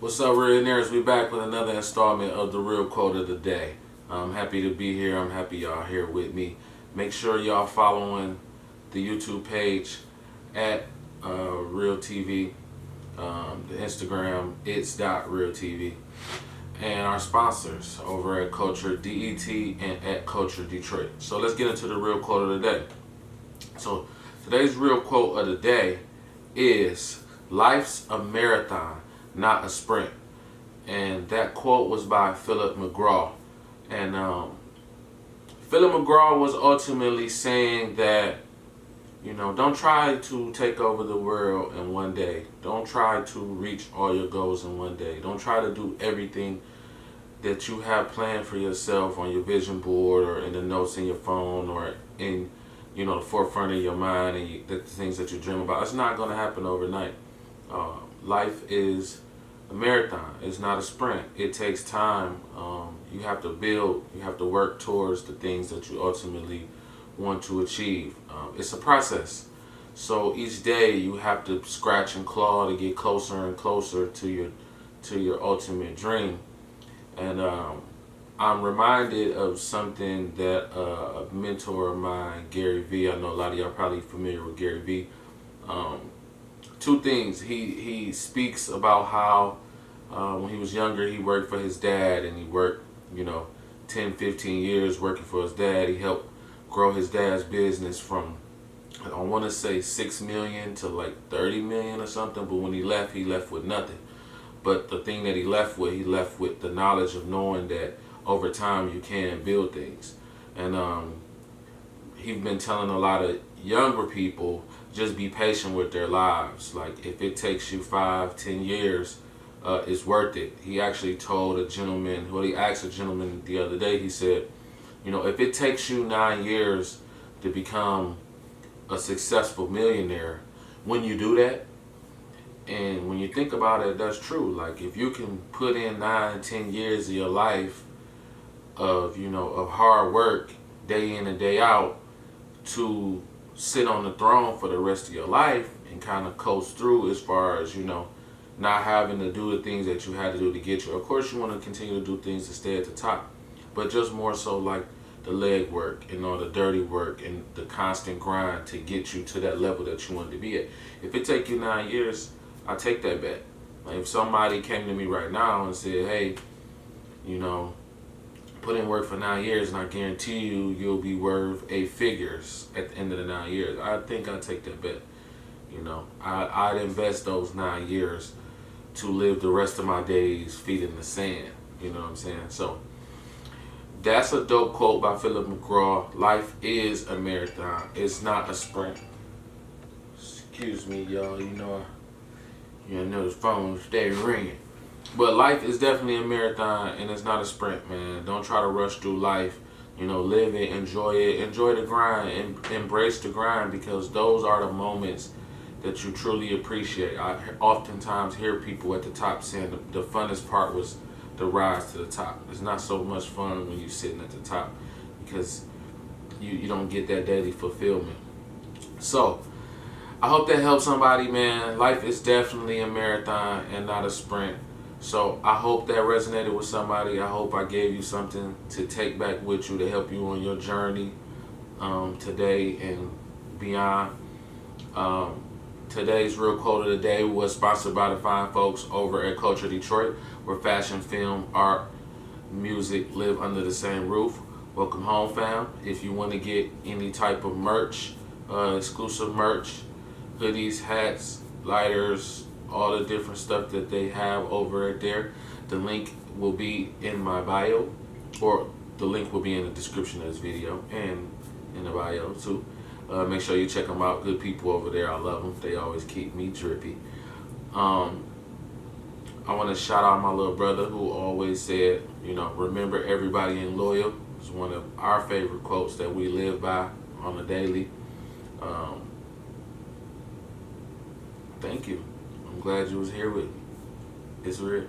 What's up, Real? We back with another installment of the Real Quote of the Day. I'm happy to be here. I'm happy y'all here with me. Make sure y'all following the YouTube page at REALtv, the Instagram its.REALtv, and our sponsors over at tureDET and at Culture Detroit. So let's get into the Real Quote of the Day. So today's Real Quote of the Day is, "Life's a marathon, not a sprint." And that quote was by Philip McGraw. And Philip McGraw was ultimately saying that, don't try to take over the world in one day. Don't try to reach all your goals in one day. Don't try to do everything that you have planned for yourself on your vision board or in the notes in your phone or in the forefront of your mind and the things that you dream about. It's not going to happen overnight. Life is a marathon. It's not a sprint. It takes time. You have to build. You have to work towards the things that you ultimately want to achieve. It's a process. So each day you have to scratch and claw to get closer and closer to your ultimate dream. And I'm reminded of something that a mentor of mine, Gary V. I know a lot of y'all probably familiar with Gary V. Two things. He speaks about how when he was younger he worked for his dad, and he worked 10-15 years working for his dad. He helped grow his dad's business from, I want to say, 6 million to like 30 million or something. But when he left with nothing. But the thing that he left with the knowledge of knowing that over time you can build things. And he's been telling a lot of younger people, just be patient with their lives. Like, if it takes you 5-10 years, it's worth it. He actually told a gentleman, he asked a gentleman the other day, he said, if it takes you 9 years to become a successful millionaire, when you do that, and when you think about it, that's true. Like, if you can put in 9-10 years of your life of hard work day in and day out to sit on the throne for the rest of your life and kind of coast through, as far as not having to do the things that you had to do to get you. Of course you want to continue to do things to stay at the top, but just more so like the leg work and all the dirty work and the constant grind to get you to that level that you wanted to be at. If it take you 9 years, I take that bet. Like, if somebody came to me right now and said, hey, put in work for 9 years and I guarantee you'll be worth 8 figures at the end of the 9 years, I think I'd take that bet. I'd invest those 9 years to live the rest of my days feet in the sand. You know what I'm saying? So that's a dope quote by Philip McGraw. Life is a marathon. It's not a sprint. Excuse me, y'all. You know the phone stay ringing. But life is definitely a marathon, and it's not a sprint, man. Don't try to rush through life. Live it, enjoy it. Enjoy the grind, and embrace the grind, because those are the moments that you truly appreciate. I oftentimes hear people at the top saying the funnest part was the rise to the top. It's not so much fun when you're sitting at the top, because you don't get that daily fulfillment. So I hope that helps somebody, man. Life is definitely a marathon and not a sprint. So I hope that resonated with somebody. I hope I gave you something to take back with you to help you on your journey today and beyond. Today's Real Quote of the Day was sponsored by the fine folks over at Culture Detroit, where fashion, film, art, music live under the same roof. Welcome home, fam. If you want to get any type of merch, exclusive merch, hoodies, hats, lighters, all the different stuff that they have over at there, the link will be in my bio, or the link will be in the description of this video and in the bio too. Make sure you check them out. Good people over there. I love them. They always keep me drippy. I want to shout out my little brother who always said, remember, everybody ain't loyal. It's one of our favorite quotes that we live by on a daily. Thank you. I'm glad you was here with me. It's real.